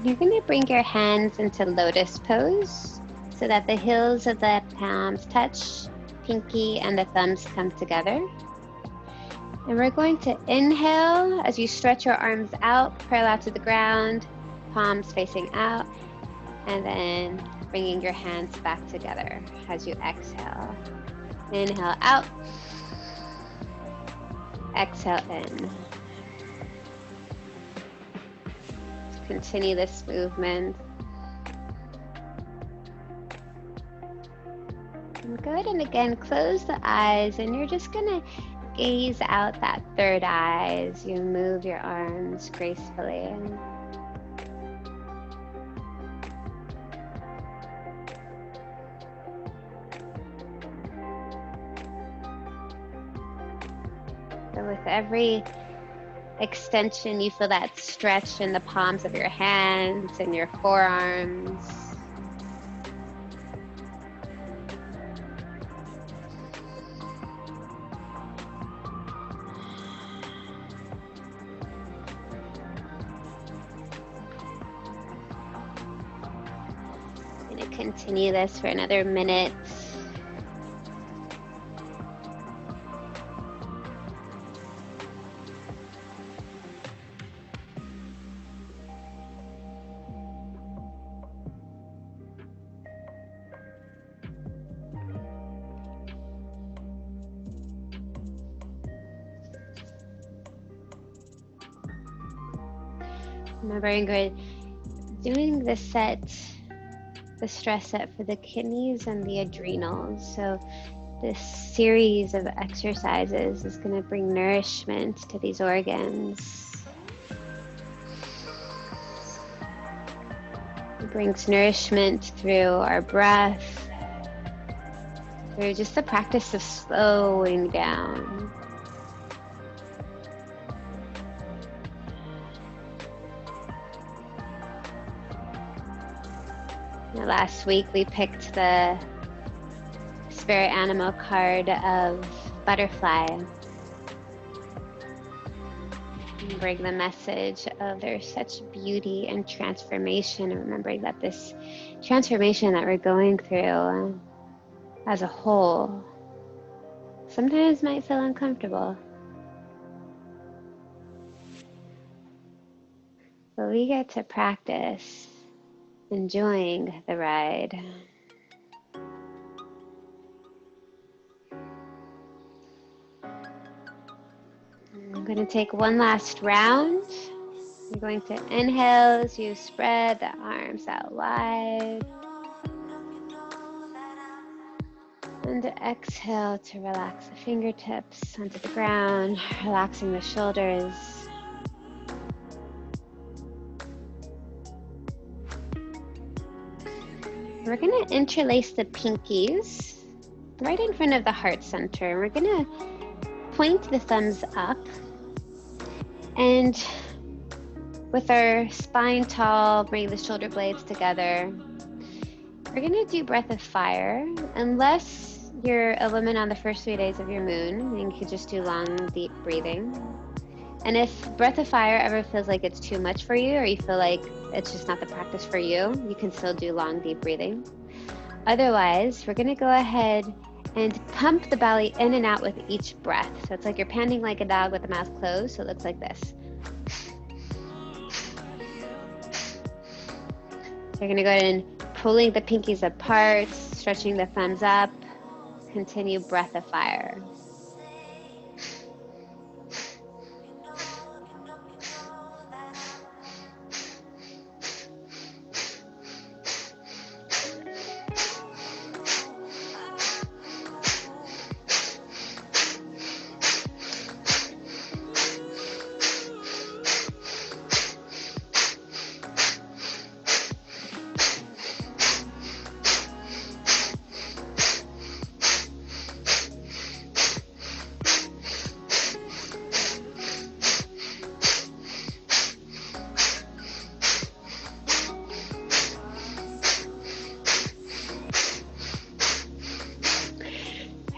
You're going to bring your hands into lotus pose so that the heels of the palms touch, pinky and the thumbs come together. And we're going to inhale as you stretch your arms out, parallel to the ground, palms facing out, and then bringing your hands back together as you exhale. Inhale out, exhale in. Continue this movement. And go ahead and again close the eyes, and you're just gonna gaze out that third eye as you move your arms gracefully. So with every extension, you feel that stretch in the palms of your hands and your forearms. I'm going to continue this for another minute. Remembering we're doing the stress set for the kidneys and the adrenals. So this series of exercises is going to bring nourishment to these organs. It brings nourishment through our breath, through just the practice of slowing down. Last week we picked the spirit animal card of butterfly. And bring the message of there's such beauty and transformation, and remembering that this transformation that we're going through as a whole sometimes might feel uncomfortable. But we get to practice enjoying the ride. I'm going to take one last round. You're going to inhale as you spread the arms out wide. And exhale to relax the fingertips onto the ground, relaxing the shoulders. We're going to interlace the pinkies right in front of the heart center. We're going to point the thumbs up, and with our spine tall, bring the shoulder blades together. We're going to do breath of fire. Unless you're a woman on the first 3 days of your moon, then you could just do long, deep breathing. And if breath of fire ever feels like it's too much for you, or you feel like it's just not the practice for you, you can still do long, deep breathing. Otherwise, we're going to go ahead and pump the belly in and out with each breath. So it's like you're panting like a dog with the mouth closed, so it looks like this. So you're going to go ahead and pulling the pinkies apart, stretching the thumbs up, continue breath of fire.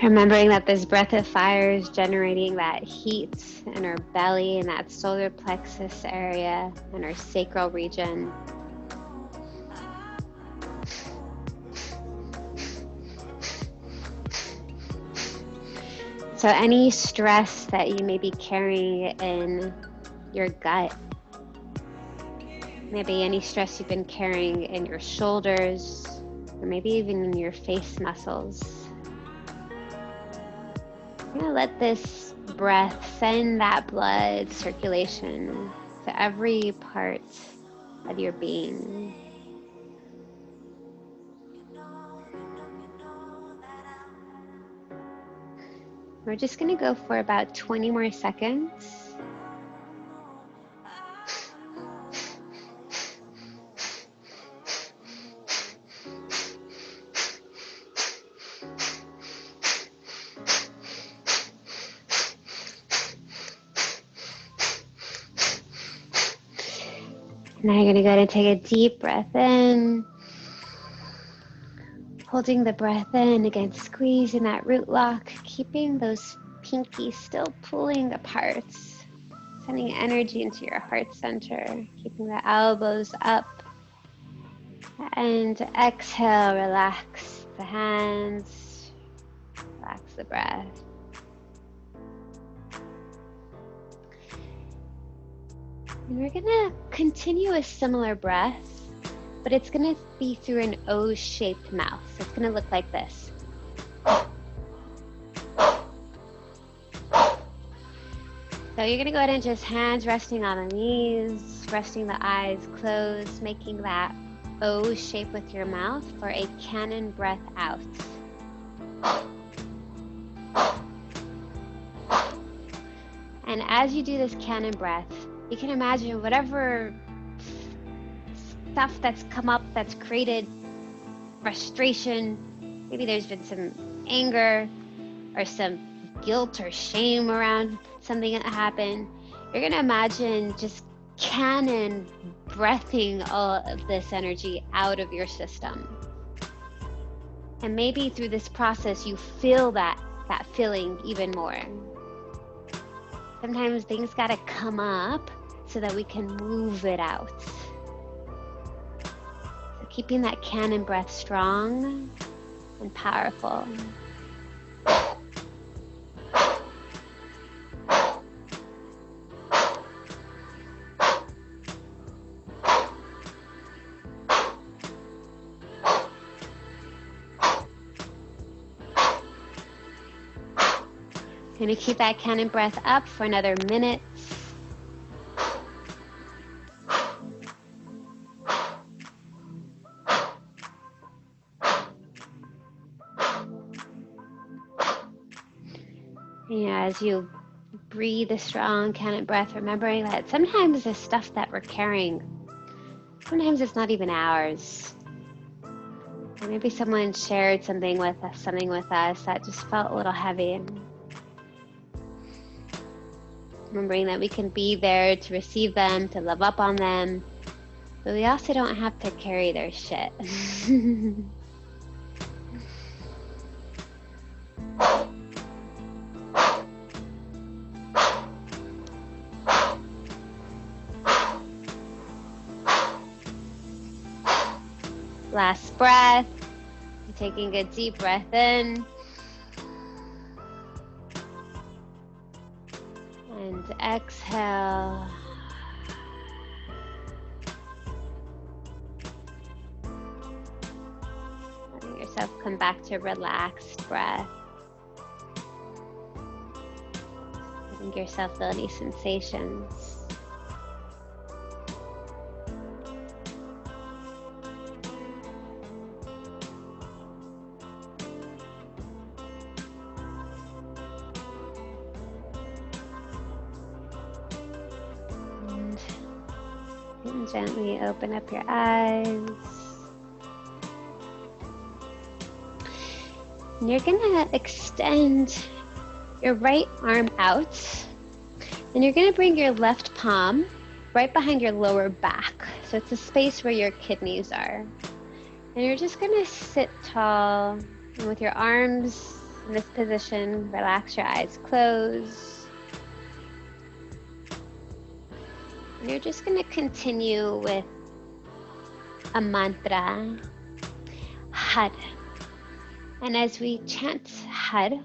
Remembering that this breath of fire is generating that heat in our belly and that solar plexus area and our sacral region. So any stress that you may be carrying in your gut, maybe any stress you've been carrying in your shoulders, or maybe even in your face muscles, you're gonna let this breath send that blood circulation to every part of your being. We're just gonna go for about 20 more seconds. Now you're gonna go ahead and take a deep breath in. Holding the breath in, again, squeezing that root lock, keeping those pinkies still pulling apart, sending energy into your heart center, keeping the elbows up. And exhale, relax the hands, relax the breath. And we're gonna continue a similar breath, but it's gonna be through an O-shaped mouth. So it's gonna look like this. So you're gonna go ahead and just hands resting on the knees, resting the eyes closed, making that O shape with your mouth for a cannon breath out. And as you do this cannon breath, you can imagine whatever stuff that's come up that's created frustration, maybe there's been some anger or some guilt or shame around something that happened. You're gonna imagine just cannon breathing all of this energy out of your system. And maybe through this process you feel that feeling even more. Sometimes things gotta come up so that we can move it out. So keeping that cannon breath strong and powerful. Gonna keep that cannon breath up for another minute. Yeah, as you breathe a strong cannon breath, remembering that sometimes the stuff that we're carrying, sometimes it's not even ours. Or maybe someone shared something with us that just felt a little heavy. Remembering that we can be there to receive them, to love up on them, but we also don't have to carry their shit. Last breath, taking a deep breath in. And exhale. Letting yourself come back to relaxed breath. Letting yourself feel any sensations. And gently open up your eyes. And you're gonna extend your right arm out. And you're gonna bring your left palm right behind your lower back. So it's the space where your kidneys are. And you're just gonna sit tall. And with your arms in this position, relax your eyes closed. And you're just going to continue with a mantra, Had. And as we chant Had,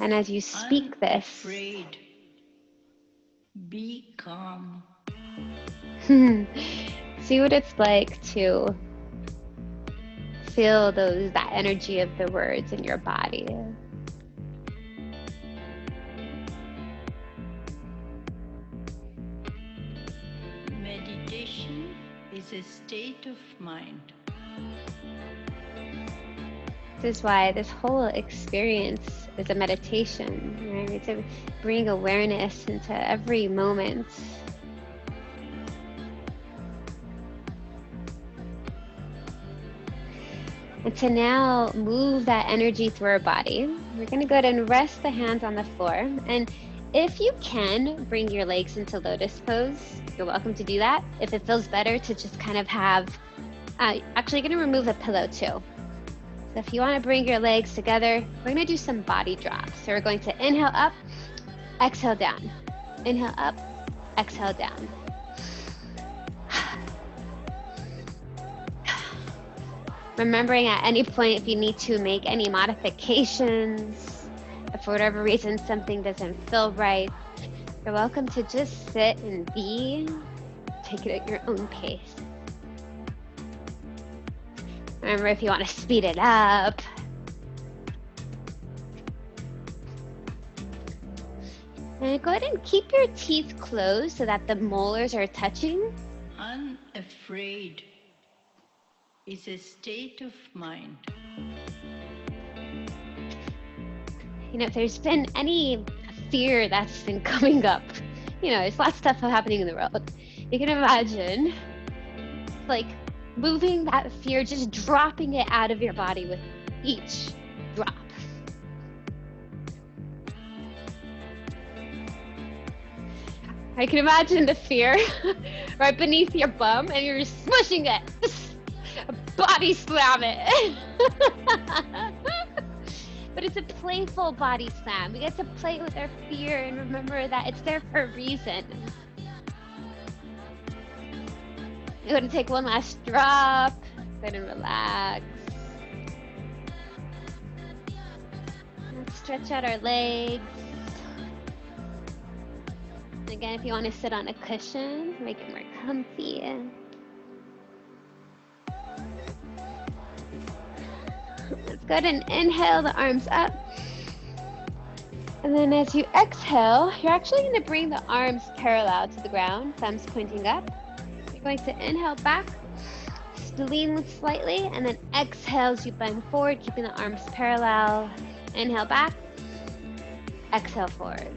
And as you speak this, unafraid, be calm. see what it's like to feel that energy of the words in your body. Meditation is a state of mind. This is why this whole experience is a meditation, right? To bring awareness into every moment. And to now move that energy through our body, we're going to go ahead and rest the hands on the floor. And if you can bring your legs into lotus pose, you're welcome to do that. If it feels better to just kind of have, actually going to remove the pillow too. So if you want to bring your legs together, we're going to do some body drops. So we're going to inhale up, exhale down. Inhale up, exhale down. Remembering at any point if you need to make any modifications, if for whatever reason something doesn't feel right, you're welcome to just sit and be, take it at your own pace. Remember if you want to speed it up. And go ahead and keep your teeth closed so that the molars are touching. Unafraid is a state of mind. You know, if there's been any fear that's been coming up, you know, there's lots of stuff happening in the world. You can imagine, like, moving that fear, just dropping it out of your body with each drop. I can imagine the fear right beneath your bum and you're smushing it. Body slam it. But it's a playful body slam. We get to play with our fear and remember that it's there for a reason. You're going to take one last drop. Go ahead and relax. Let's stretch out our legs. Again, if you want to sit on a cushion, make it more comfy. Let's go ahead and inhale the arms up. And then as you exhale, you're actually going to bring the arms parallel to the ground, thumbs pointing up. You're going to inhale back, lean slightly, and then exhale as you bend forward, keeping the arms parallel. Inhale back, exhale forward.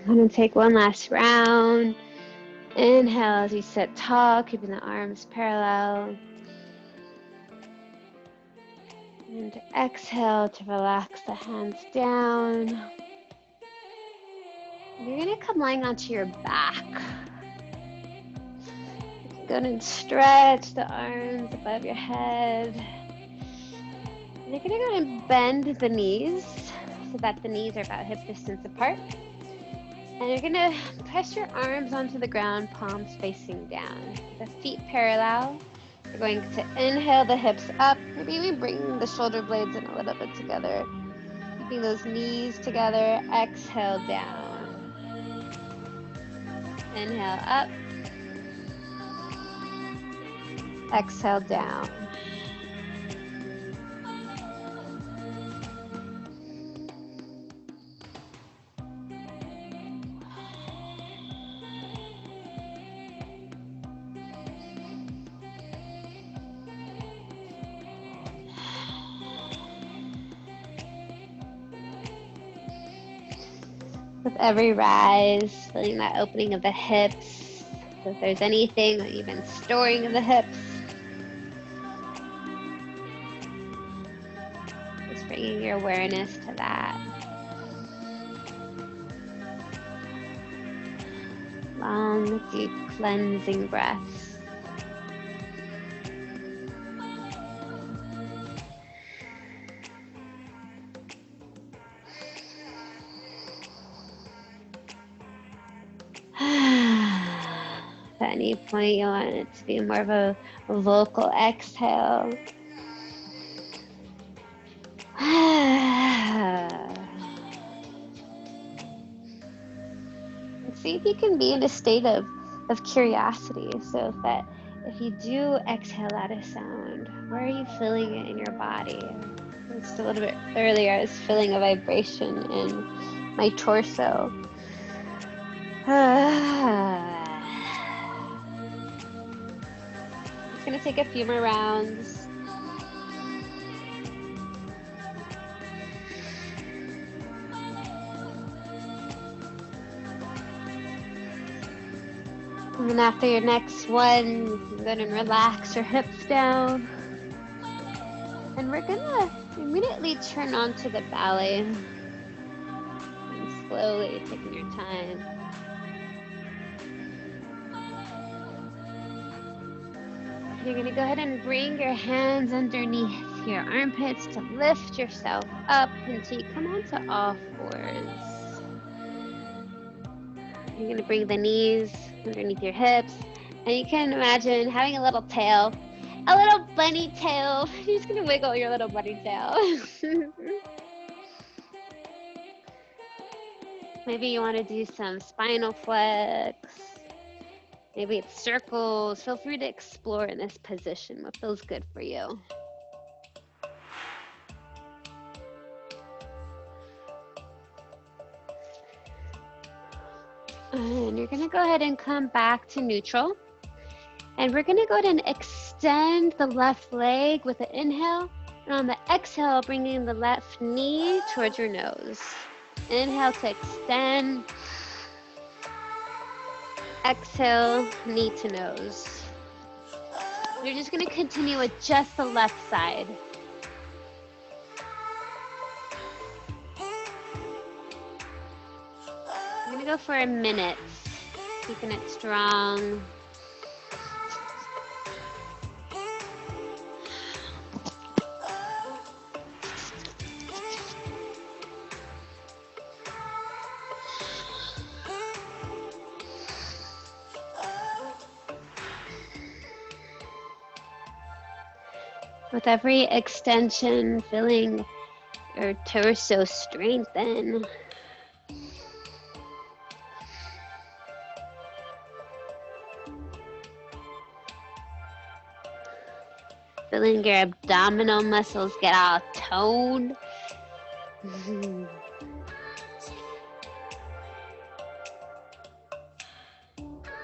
I'm going to take one last round. Inhale as you sit tall, keeping the arms parallel. And exhale to relax the hands down. And you're going to come lying onto your back. Go ahead and stretch the arms above your head. And you're going to go ahead and bend the knees so that the knees are about hip distance apart. And you're going to press your arms onto the ground, palms facing down. The feet parallel. You're going to inhale the hips up. Maybe we bring the shoulder blades in a little bit together. Keeping those knees together. Exhale down. Inhale up. Exhale down. With every rise, feeling that opening of the hips. So if there's anything that you've been storing in the hips, just bringing your awareness to that. Long, deep cleansing breaths. any point you want it to be more of a vocal exhale. And see if you can be in a state of curiosity. So if you do exhale out a sound, where are you feeling it in your body? Just a little bit earlier, I was feeling a vibration in my torso. It's gonna take a few more rounds. And then after your next one, you can go ahead and relax your hips down. And we're gonna immediately turn on to the ballet. And slowly taking your time. You're gonna go ahead and bring your hands underneath your armpits to lift yourself up until you come onto all fours. You're gonna bring the knees underneath your hips, and you can imagine having a little tail, a little bunny tail. You're just gonna wiggle your little bunny tail. Maybe you wanna do some spinal flex. Maybe it's circles. Feel free to explore in this position what feels good for you. And you're gonna go ahead and come back to neutral. And we're gonna go ahead and extend the left leg with an inhale. And on the exhale, bringing the left knee towards your nose. Inhale to extend. Exhale, knee to nose. You're just gonna continue with just the left side. I'm gonna go for a minute, keeping it strong. With every extension, feeling your torso strengthen. Feeling your abdominal muscles get all toned.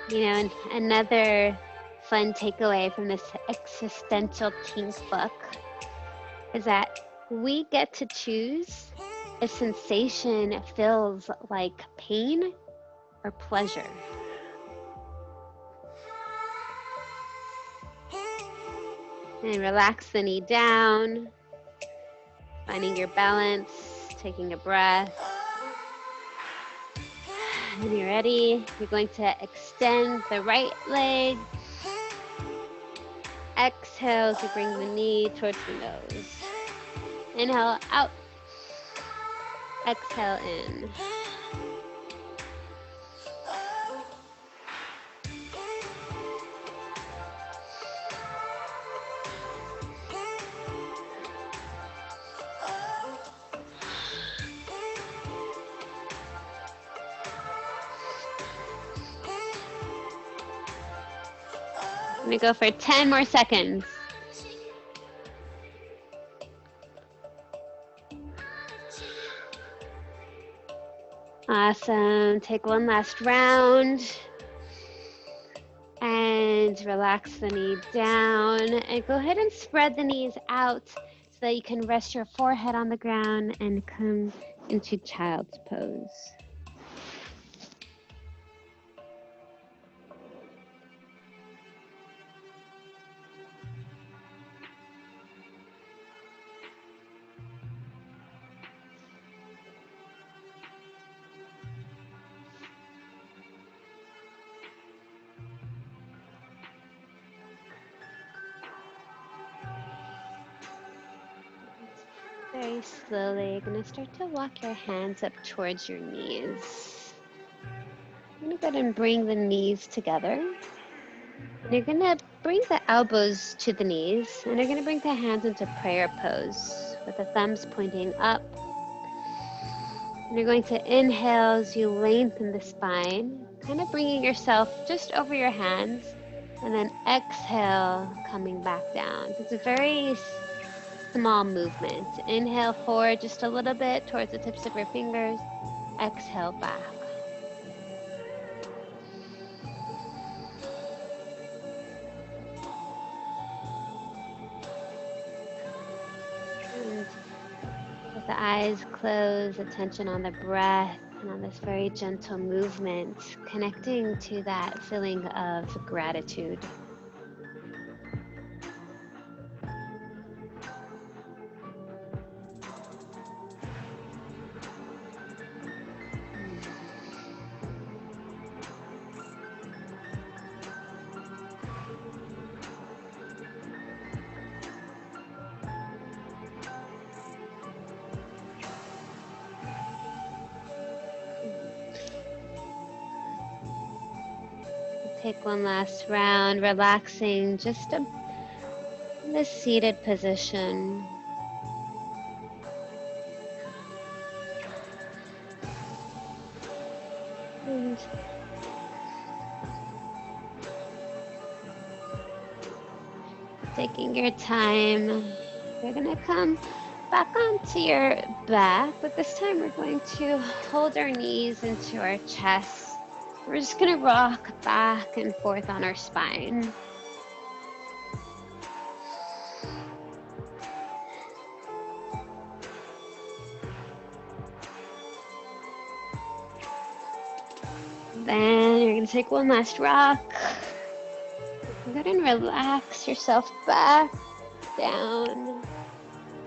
You know, another fun takeaway from this existential kink book is that we get to choose if sensation feels like pain or pleasure. And relax the knee down, finding your balance, taking a breath. When you're ready, you're going to extend the right leg. Exhale to bring the knee towards the nose. Inhale out. Exhale in. I'm gonna go for 10 more seconds. Awesome. Take one last round. And relax the knee down. And go ahead and spread the knees out so that you can rest your forehead on the ground and come into child's pose. Very slowly, you're going to start to walk your hands up towards your knees. I'm going to go ahead and bring the knees together. You're going to bring the elbows to the knees, and you're going to bring the hands into prayer pose with the thumbs pointing up. And you're going to inhale as you lengthen the spine, kind of bringing yourself just over your hands, and then exhale, coming back down. So it's a very small movement. Inhale forward just a little bit towards the tips of your fingers. Exhale back. And with the eyes closed, attention on the breath and on this very gentle movement, connecting to that feeling of gratitude. Take one last round, relaxing just in this seated position. And taking your time, you're going to come back onto your back, but this time we're going to hold our knees into our chest. We're just going to rock back and forth on our spine. Then you're going to take one last rock. Go ahead and relax yourself back down.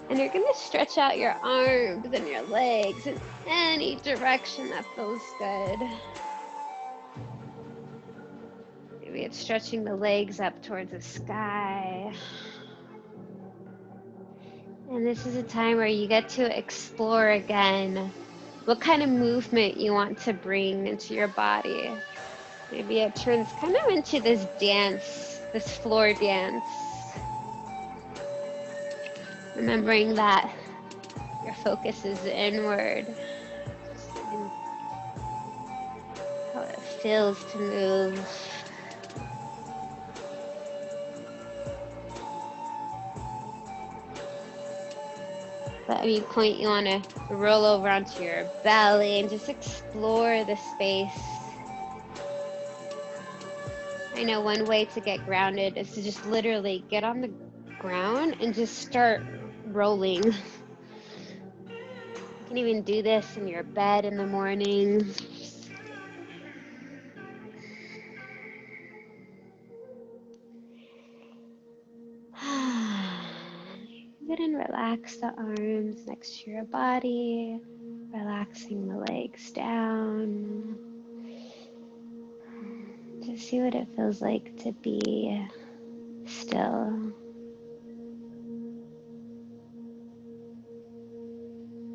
And you're going to stretch out your arms and your legs in any direction that feels good. Maybe it's stretching the legs up towards the sky. And this is a time where you get to explore again what kind of movement you want to bring into your body. Maybe it turns kind of into this dance, this floor dance. Remembering that your focus is inward. How it feels to move. At any point you want to roll over onto your belly and just explore the space. I know one way to get grounded is to just literally get on the ground and just start rolling. You can even do this in your bed in the morning. Go ahead and relax the arms next to your body, relaxing the legs down. Just see what it feels like to be still.